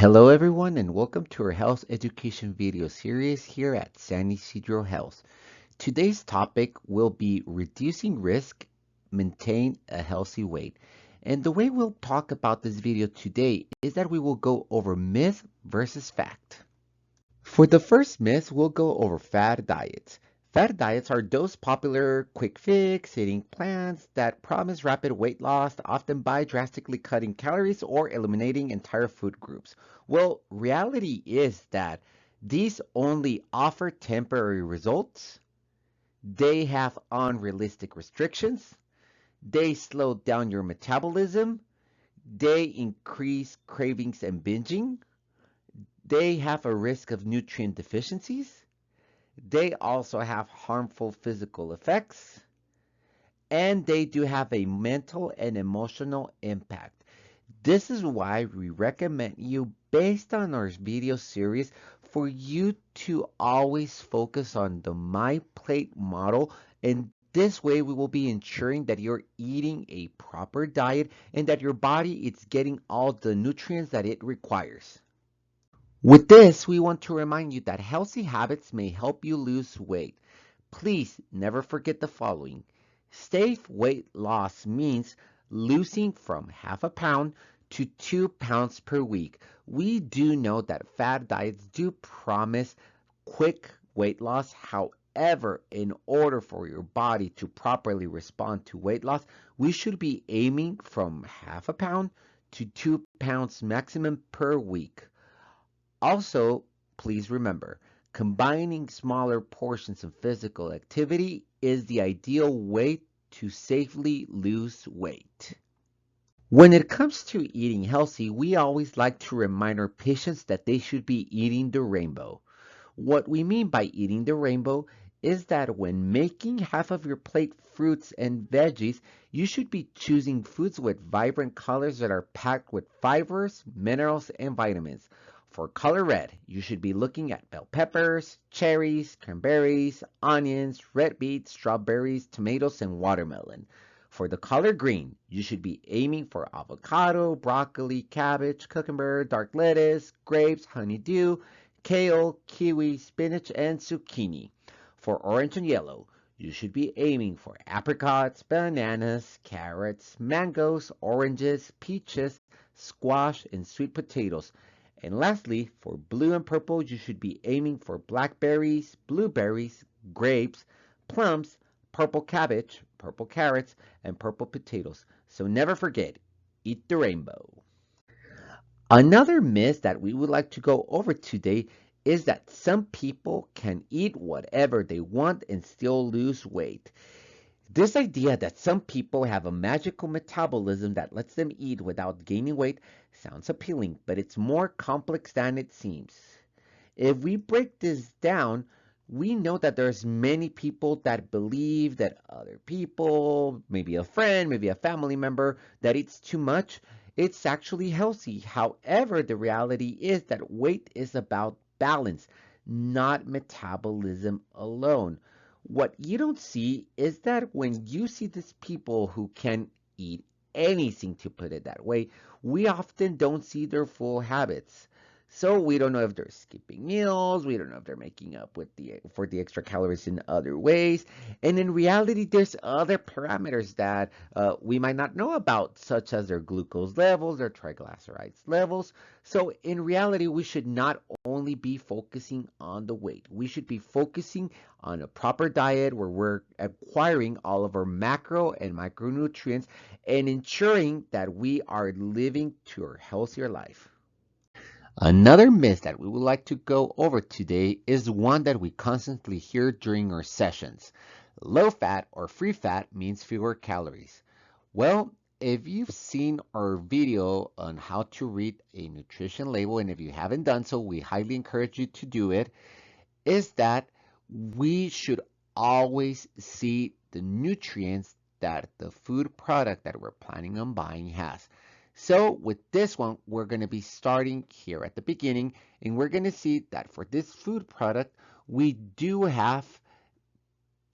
Hello everyone and welcome to our health education video series here at Ysidro Health. Today's topic will be reducing risk, maintain a healthy weight. And the way we'll talk about this video today is that we will go over myth versus fact. For the first myth, we'll go over fad diets. Fad diets are those popular quick fix eating plans that promise rapid weight loss, often by drastically cutting calories or eliminating entire food groups. Well, reality is that these only offer temporary results. They have unrealistic restrictions. They slow down your metabolism. They increase cravings and binging. They have a risk of nutrient deficiencies. They also have harmful physical effects, and they do have a mental and emotional impact. This is why we recommend you, based on our video series, for you to always focus on the My Plate model, and this way we will be ensuring that you're eating a proper diet and that your body is getting all the nutrients that it requires. With this, we want to remind you that healthy habits may help you lose weight. Please never forget the following. Safe weight loss means losing from half a pound to 2 pounds per week. We do know that fad diets do promise quick weight loss. However, in order for your body to properly respond to weight loss, we should be aiming from half a pound to 2 pounds maximum per week. Also, please remember, combining smaller portions of physical activity is the ideal way to safely lose weight. When it comes to eating healthy, we always like to remind our patients that they should be eating the rainbow. What we mean by eating the rainbow is that when making half of your plate fruits and veggies, you should be choosing foods with vibrant colors that are packed with fibers, minerals, and vitamins. For color red, you should be looking at bell peppers, cherries, cranberries, onions, red beets, strawberries, tomatoes, and watermelon. For the color green, you should be aiming for avocado, broccoli, cabbage, cucumber, dark lettuce, grapes, honeydew, kale, kiwi, spinach, and zucchini. For orange and yellow, you should be aiming for apricots, bananas, carrots, mangoes, oranges, peaches, squash, and sweet potatoes. And lastly, for blue and purple, you should be aiming for blackberries, blueberries, grapes, plums, purple cabbage, purple carrots, and purple potatoes. So never forget, eat the rainbow. Another myth that we would like to go over today is that some people can eat whatever they want and still lose weight. This idea that some people have a magical metabolism that lets them eat without gaining weight sounds appealing, but it's more complex than it seems. If we break this down, we know that there's many people that believe that other people, maybe a friend, maybe a family member, that eats too much, it's actually healthy. However, the reality is that weight is about balance, not metabolism alone. What you don't see is that when you see these people who can eat anything, to put it that way, we often don't see their full habits. So we don't know if they're skipping meals, we don't know if they're making up with for the extra calories in other ways. And in reality, there's other parameters that we might not know about, such as their glucose levels, their triglycerides levels. So in reality, we should not only be focusing on the weight. We should be focusing on a proper diet where we're acquiring all of our macro and micronutrients and ensuring that we are living to a healthier life. Another myth that we would like to go over today is one that we constantly hear during our sessions. Low fat or free fat means fewer calories. Well, if you've seen our video on how to read a nutrition label, and if you haven't done so, we highly encourage you to do it, is that we should always see the nutrients that the food product that we're planning on buying has. So with this one, we're going to be starting here at the beginning, and we're going to see that for this food product, we do have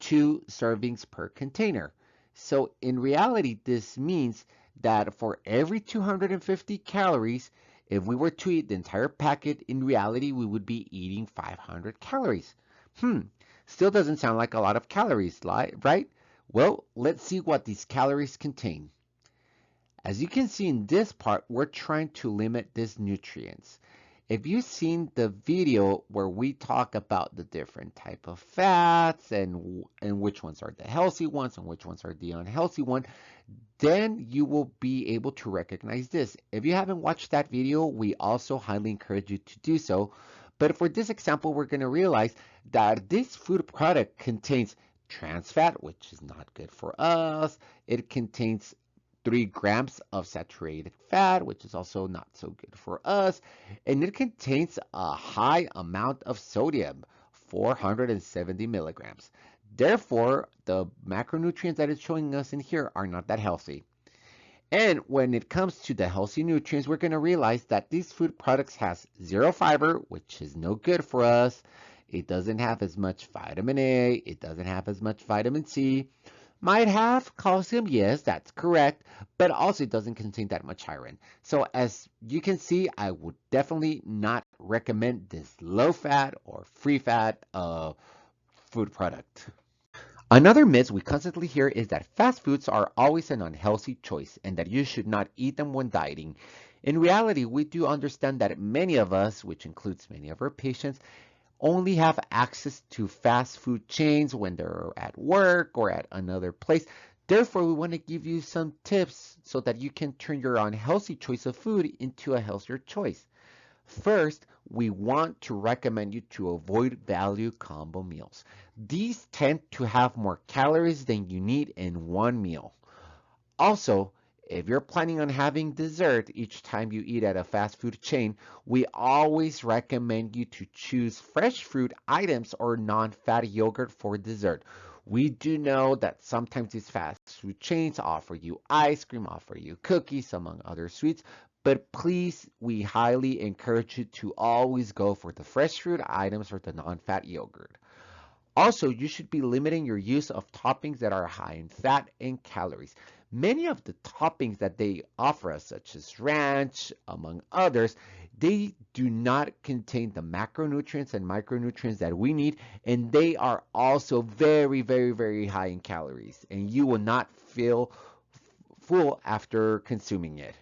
2 servings per container. So in reality, this means that for every 250 calories, If we were to eat the entire packet, in reality, we would be eating 500 calories. Hmm, still doesn't sound like a lot of calories, right? Well, let's see what these calories contain. As you can see in this part, we're trying to limit these nutrients. If you've seen the video where we talk about the different type of fats and which ones are the healthy ones and which ones are the unhealthy ones, then you will be able to recognize this. If you haven't watched that video, we also highly encourage you to do so. But for this example, we're going to realize that this food product contains trans fat, which is not good for us. It contains 3 grams of saturated fat, which is also not so good for us. And it contains a high amount of sodium, 470 milligrams. Therefore, the macronutrients that it's showing us in here are not that healthy. And when it comes to the healthy nutrients, we're going to realize that these food products has 0 fiber, which is no good for us. It doesn't have as much vitamin A. It doesn't have as much vitamin C. Might have calcium, yes, that's correct, but also it doesn't contain that much iron. So as you can see, I would definitely not recommend this low fat or free fat food product. Another myth we constantly hear is that fast foods are always an unhealthy choice and that you should not eat them when dieting. In reality, we do understand that many of us, which includes many of our patients, only have access to fast food chains when they're at work or at another place. Therefore, we want to give you some tips so that you can turn your unhealthy choice of food into a healthier choice. First, we want to recommend you to avoid value combo meals. These tend to have more calories than you need in one meal. Also, if you're planning on having dessert each time you eat at a fast food chain, we always recommend you to choose fresh fruit items or non-fat yogurt for dessert. We do know that sometimes these fast food chains offer you ice cream, offer you cookies, among other sweets, but please, we highly encourage you to always go for the fresh fruit items or the non-fat yogurt. Also, you should be limiting your use of toppings that are high in fat and calories. Many of the toppings that they offer us, such as ranch, among others, they do not contain the macronutrients and micronutrients that we need, and they are also very, very, very high in calories, and you will not feel full after consuming it.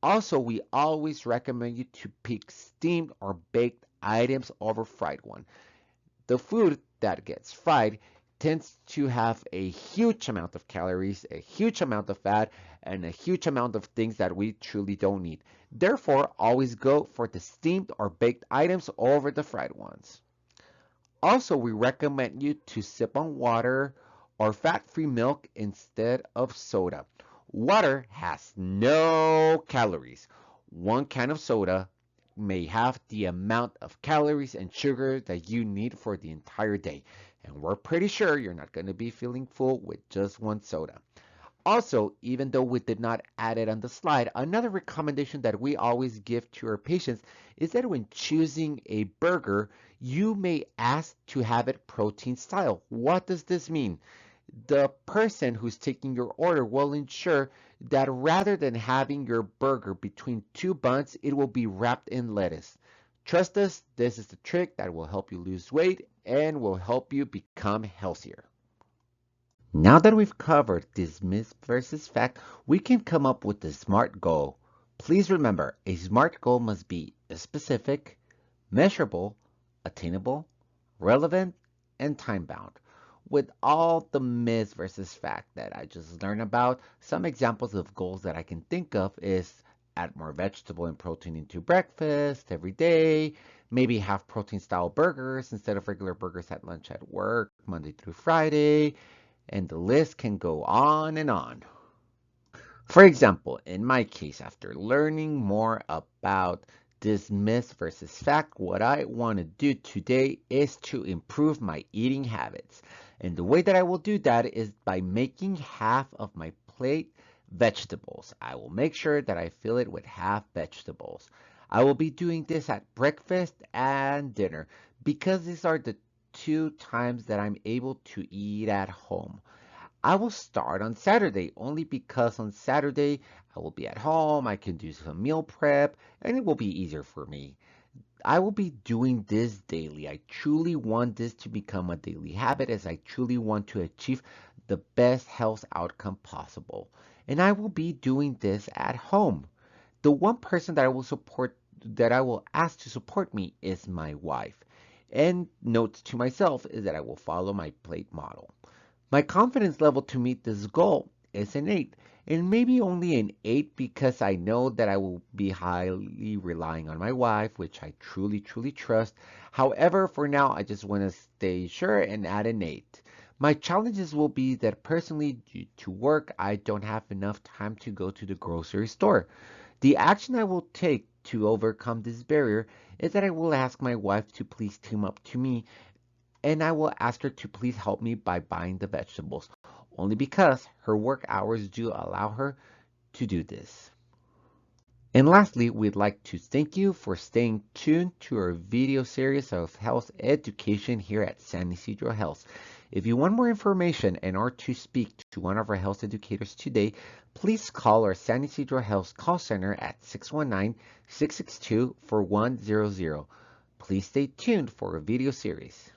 Also, we always recommend you to pick steamed or baked items over fried one. The food that gets fried tends to have a huge amount of calories, a huge amount of fat, and a huge amount of things that we truly don't need. Therefore, always go for the steamed or baked items over the fried ones. Also, we recommend you to sip on water or fat-free milk instead of soda. Water has no calories. One can of soda may have the amount of calories and sugar that you need for the entire day. And we're pretty sure you're not going to be feeling full with just one soda. Also, even though we did not add it on the slide, another recommendation that we always give to our patients is that when choosing a burger, you may ask to have it protein style. What does this mean? The person who's taking your order will ensure that rather than having your burger between 2 buns, it will be wrapped in lettuce. Trust us, this is the trick that will help you lose weight and will help you become healthier. Now that we've covered this myth versus fact, we can come up with a SMART goal. Please remember, a SMART goal must be specific, measurable, attainable, relevant, and time-bound. With all the myth versus fact that I just learned about, some examples of goals that I can think of is add more vegetable and protein into breakfast every day, maybe have protein style burgers instead of regular burgers at lunch at work, Monday through Friday, and the list can go on and on. For example, in my case, after learning more about this myth versus fact, what I want to do today is to improve my eating habits. And the way that I will do that is by making half of my plate vegetables. I will make sure that I fill it with half vegetables. I will be doing this at breakfast and dinner because these are the 2 times that I'm able to eat at home. I will start on Saturday only because on Saturday I will be at home, I can do some meal prep, and it will be easier for me. I will be doing this daily. I truly want this to become a daily habit as I truly want to achieve the best health outcome possible. And I will be doing this at home. The one person that I will ask to support me is my wife. And notes to myself is that I will follow my plate model. My confidence level to meet this goal is an 8, and maybe only an 8 because I know that I will be highly relying on my wife, which I truly, truly trust. However, for now, I just want to stay sure and add an 8. My challenges will be that personally, due to work, I don't have enough time to go to the grocery store. The action I will take to overcome this barrier is that I will ask my wife to please team up to me and I will ask her to please help me by buying the vegetables, only because her work hours do allow her to do this. And lastly, we'd like to thank you for staying tuned to our video series of health education here at San Ysidro Health. If you want more information and are to speak to one of our health educators today, please call our San Ysidro Health call center at 619-662-4100. Please stay tuned for a video series.